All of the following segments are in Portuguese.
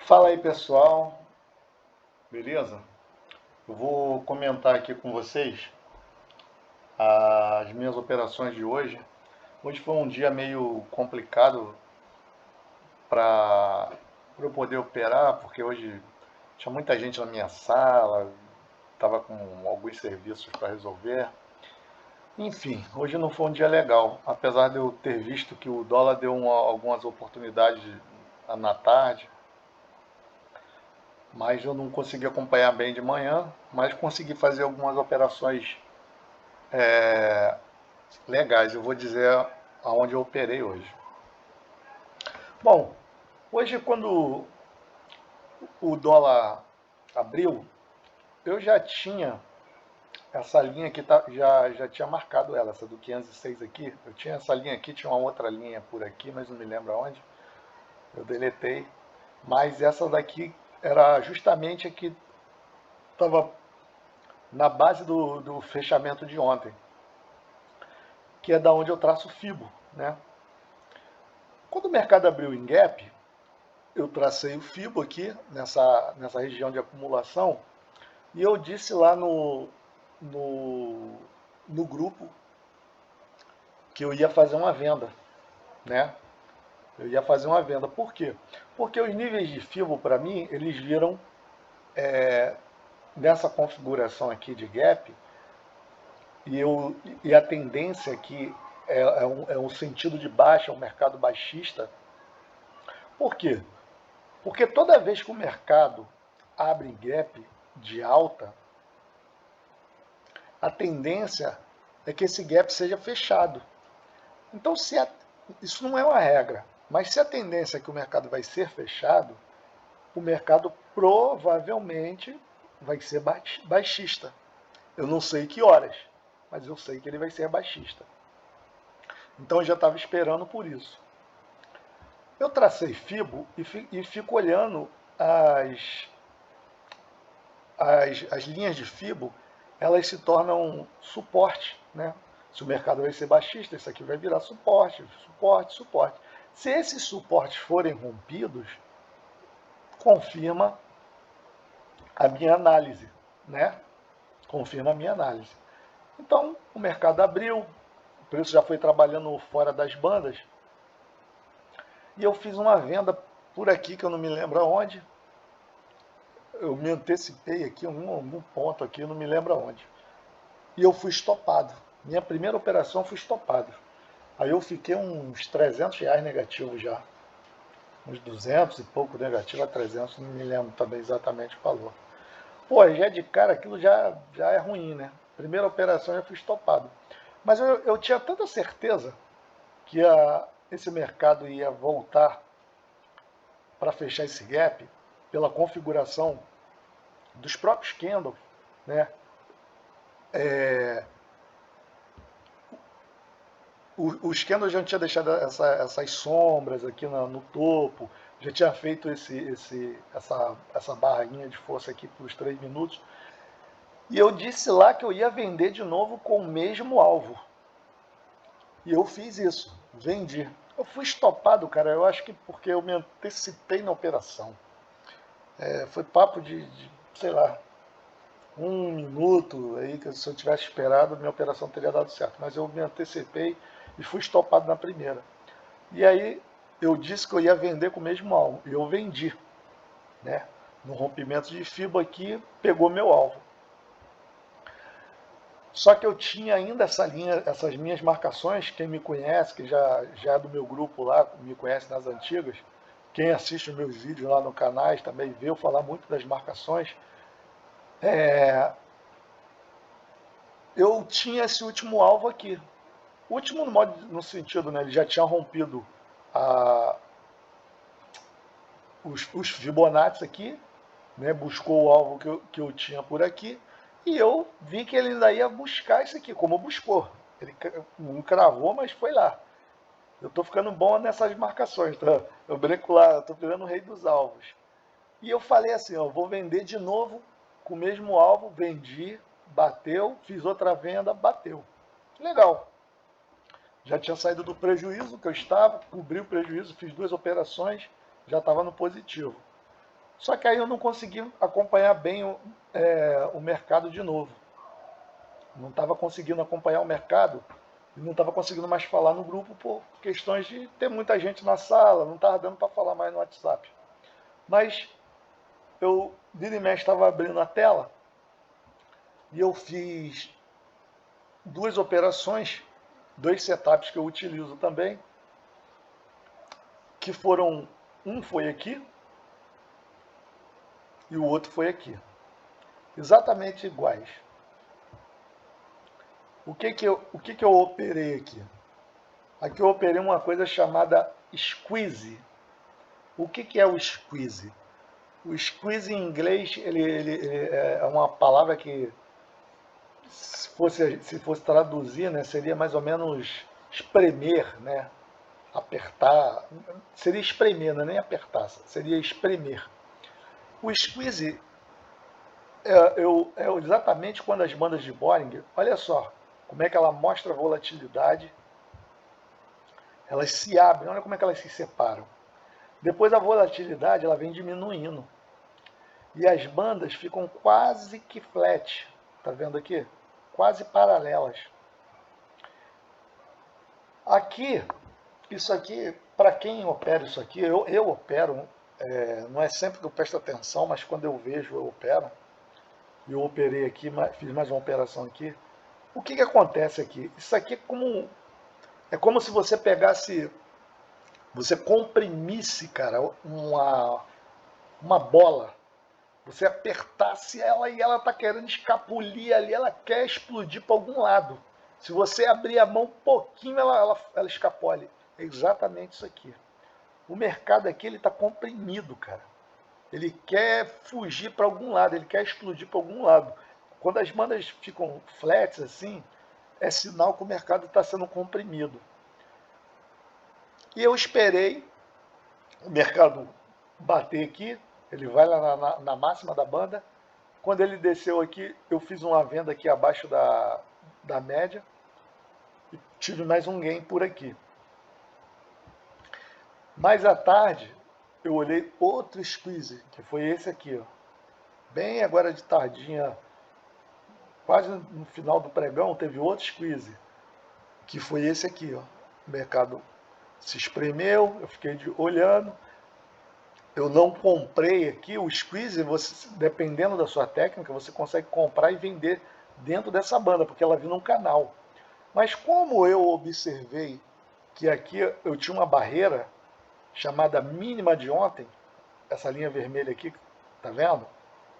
Fala aí, pessoal, beleza? Eu vou comentar aqui com vocês as minhas operações de hoje. Hoje foi um dia meio complicado para eu poder operar, porque hoje tinha muita gente na minha sala, estava com alguns serviços para resolver. Enfim, hoje não foi um dia legal, apesar de eu ter visto que o dólar deu algumas oportunidades na tarde, mas eu não consegui acompanhar bem de manhã, mas consegui fazer algumas operações legais. Eu vou dizer aonde eu operei hoje. Bom, hoje quando o dólar abriu, eu já tinha essa linha aqui, já tinha marcado ela, essa do 506 aqui. Eu tinha essa linha aqui, tinha uma outra linha por aqui, mas não me lembro aonde. Eu deletei. Mas essa daqui era justamente a que estava na base do fechamento de ontem, que é da onde eu traço o FIBO, né? Quando o mercado abriu em gap, eu tracei o FIBO aqui, nessa região de acumulação, e eu disse lá no, no grupo que eu ia fazer uma venda, né? Eu ia fazer uma venda. Por quê? Porque os níveis de FIBO, para mim, eles viram nessa configuração aqui de gap, e a tendência aqui é um sentido de baixa, um mercado baixista. Por quê? Porque toda vez que o mercado abre gap de alta, a tendência é que esse gap seja fechado. Então, isso não é uma regra, mas se a tendência é que o mercado vai ser fechado, o mercado provavelmente vai ser baixista. Eu não sei que horas, mas eu sei que ele vai ser baixista. Então eu já estava esperando por isso. Eu tracei FIBO e fico olhando as linhas de FIBO, elas se tornam suporte, né? Se o mercado vai ser baixista, isso aqui vai virar suporte, suporte, suporte. Se esses suportes forem rompidos, confirma a minha análise, né? Confirma a minha análise. Então, o mercado abriu, o preço já foi trabalhando fora das bandas, e eu fiz uma venda por aqui, que eu não me lembro aonde. Eu me antecipei aqui, algum ponto aqui, eu não me lembro aonde. E eu fui estopado. Minha primeira operação fui estopado. Aí eu fiquei uns R$ 300 negativo já. Uns 200 e pouco negativo a 300, não me lembro também exatamente o valor. Pô, já de cara aquilo já é ruim, né? Primeira operação eu já fui estopado. Mas eu tinha tanta certeza que esse mercado ia voltar para fechar esse gap pela configuração dos próprios candles, né? Os candles já tinha deixado essas sombras aqui no topo, já tinha feito essa barrinha de força aqui para os 3 minutos. E eu disse lá que eu ia vender de novo com o mesmo alvo. E eu fiz isso, vendi. Eu fui estopado, cara, eu acho que porque eu me antecipei na operação. Foi papo de, sei lá, 1 minuto aí, que se eu tivesse esperado, minha operação teria dado certo. Mas eu me antecipei e fui estopado na primeira. E aí eu disse que eu ia vender com o mesmo alvo. E eu vendi, né? No rompimento de FIBA aqui, pegou meu alvo. Só que eu tinha ainda essa linha, essas minhas marcações. Quem me conhece, que já é do meu grupo lá, me conhece nas antigas, quem assiste os meus vídeos lá no canal também vê eu falar muito das marcações. Eu tinha esse último alvo aqui. Último no sentido, né? Ele já tinha rompido a, os Fibonacci aqui, né? Buscou o alvo que eu tinha por aqui, e eu vi que ele ainda ia buscar isso aqui, como buscou. Ele não cravou, mas foi lá. Eu estou ficando bom nessas marcações, tá? Eu brinco lá, eu estou virando o rei dos alvos. E eu falei assim, ó, vou vender de novo com o mesmo alvo, vendi, bateu, fiz outra venda, bateu. Legal. Já tinha saído do prejuízo que eu estava, cobri o prejuízo, fiz 2 operações, já estava no positivo. Só que aí eu não consegui acompanhar bem o mercado de novo. Não estava conseguindo acompanhar o mercado e não estava conseguindo mais falar no grupo por questões de ter muita gente na sala, não estava dando para falar mais no WhatsApp. Mas eu, vira e mexe, estava abrindo a tela e eu fiz duas operações, dois setups que eu utilizo também, que foram, um foi aqui e o outro foi aqui. Exatamente iguais. O que que eu operei aqui? Aqui eu operei uma coisa chamada squeeze. O que é o squeeze? O squeeze em inglês ele é uma palavra que, se fosse traduzir, né, seria mais ou menos espremer, né? Apertar. Seria espremer, não é nem apertar, seria espremer. O squeeze é exatamente quando as bandas de Bollinger, olha só como é que ela mostra a volatilidade, elas se abrem, olha como é que elas se separam. Depois a volatilidade ela vem diminuindo. E as bandas ficam quase que flat. Tá vendo aqui? Quase paralelas. Aqui, isso aqui, para quem opera isso aqui, eu opero, não é sempre que eu presto atenção, mas quando eu vejo eu opero. E eu operei aqui, fiz mais uma operação aqui. O que acontece aqui? Isso aqui é como se você pegasse, você comprimisse, cara, uma bola. Você apertasse ela e ela está querendo escapulir ali, ela quer explodir para algum lado. Se você abrir a mão um pouquinho, ela escapole. É exatamente isso aqui. O mercado aqui ele está comprimido, cara. Ele quer fugir para algum lado, ele quer explodir para algum lado. Quando as bandas ficam flats assim, é sinal que o mercado está sendo comprimido. E eu esperei o mercado bater aqui, ele vai lá na máxima da banda. Quando ele desceu aqui, eu fiz uma venda aqui abaixo da média e tive mais um gain por aqui. Mais à tarde, eu olhei outro squeeze, que foi esse aqui, ó. Bem agora de tardinha, quase no final do pregão, teve outro squeeze, que foi esse aqui, ó. O mercado se espremeu, eu fiquei olhando. Eu não comprei aqui o squeeze, você, dependendo da sua técnica, você consegue comprar e vender dentro dessa banda, porque ela vira um canal. Mas como eu observei que aqui eu tinha uma barreira chamada mínima de ontem, essa linha vermelha aqui, tá vendo?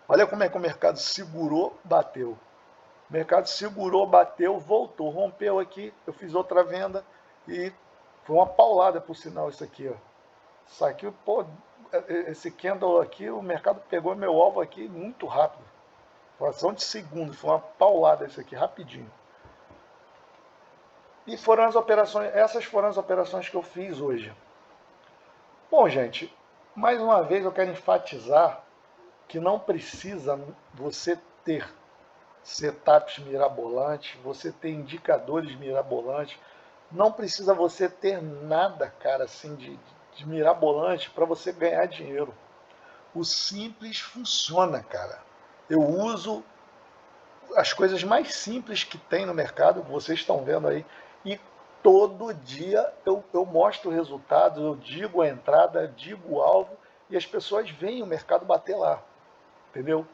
Olha como é que o mercado segurou, bateu. O mercado segurou, bateu, voltou, rompeu aqui, eu fiz outra venda e foi uma paulada por sinal isso aqui, ó. Isso aqui, pô, esse candle aqui, o mercado pegou meu alvo aqui muito rápido. Fração de segundo, foi uma paulada isso aqui, rapidinho. E foram as operações, essas foram as operações que eu fiz hoje. Bom, gente, mais uma vez eu quero enfatizar que não precisa você ter setups mirabolantes, você ter indicadores mirabolantes, não precisa você ter nada, cara, assim, de mirabolante para você ganhar dinheiro. O simples funciona, cara. Eu uso as coisas mais simples que tem no mercado, vocês estão vendo aí, e todo dia eu mostro o resultado, eu digo a entrada, digo o alvo, e as pessoas veem o mercado bater lá, entendeu?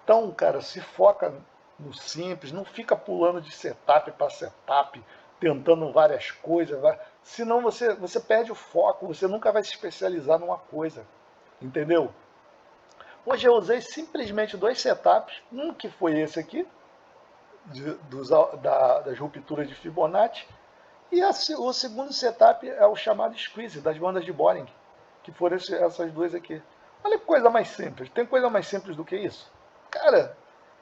Então, cara, se foca no simples, não fica pulando de setup para setup, tentando várias coisas, senão você perde o foco, você nunca vai se especializar numa coisa, entendeu? Hoje eu usei simplesmente dois setups, um que foi esse aqui, das rupturas de Fibonacci, e o segundo setup é o chamado squeeze, das bandas de Bollinger, que foram essas duas aqui. Olha que coisa mais simples, tem coisa mais simples do que isso? Cara,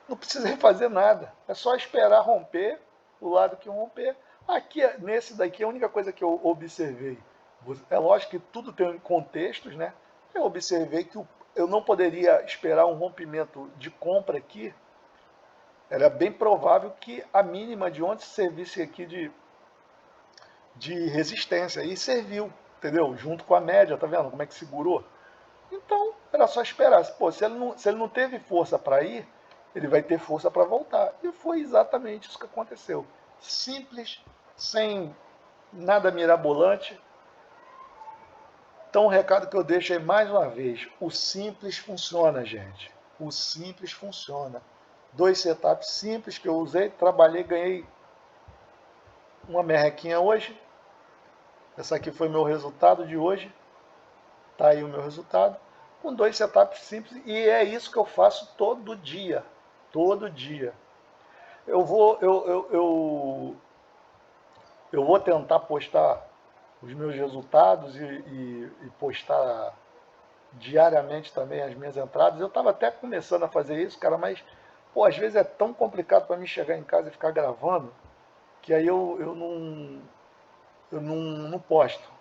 não precisa fazer nada, é só esperar romper o lado que romper. Aqui, nesse daqui, a única coisa que eu observei, é lógico que tudo tem contextos, né? Eu observei que eu não poderia esperar um rompimento de compra aqui. Era bem provável que a mínima de ontem servisse aqui de resistência. E serviu, entendeu? Junto com a média, tá vendo como é que segurou? Então, era só esperar. Pô, se ele não teve força para ir, ele vai ter força para voltar. E foi exatamente isso que aconteceu. Simples, sem nada mirabolante. Então, o recado que eu deixo aí mais uma vez: o simples funciona, gente. O simples funciona. 2 setups simples que eu usei, trabalhei, ganhei uma merrequinha hoje. Essa aqui foi meu resultado de hoje. Tá aí o meu resultado. Com 2 setups simples. E é isso que eu faço todo dia. Todo dia. Eu vou tentar postar os meus resultados e postar diariamente também as minhas entradas. Eu estava até começando a fazer isso, cara, mas pô, às vezes é tão complicado para mim chegar em casa e ficar gravando que aí eu não posto.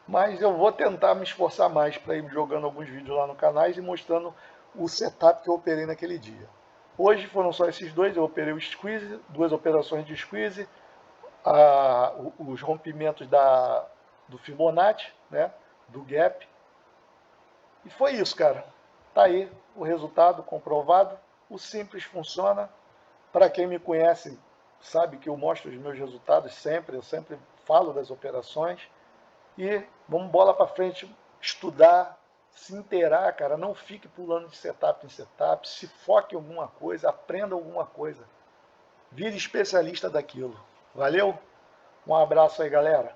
Mas eu vou tentar me esforçar mais para ir jogando alguns vídeos lá no canal e mostrando o setup que eu operei naquele dia. Hoje foram só esses dois, eu operei o squeeze, 2 operações de squeeze, os rompimentos do Fibonacci, né, do gap. E foi isso, cara. Tá aí o resultado comprovado. O simples funciona. Para quem me conhece, sabe que eu mostro os meus resultados sempre, eu sempre falo das operações. E vamos bola para frente, estudar, se inteirar, cara. Não fique pulando de setup em setup, se foque em alguma coisa, aprenda alguma coisa. Vire especialista daquilo. Valeu? Um abraço aí, galera.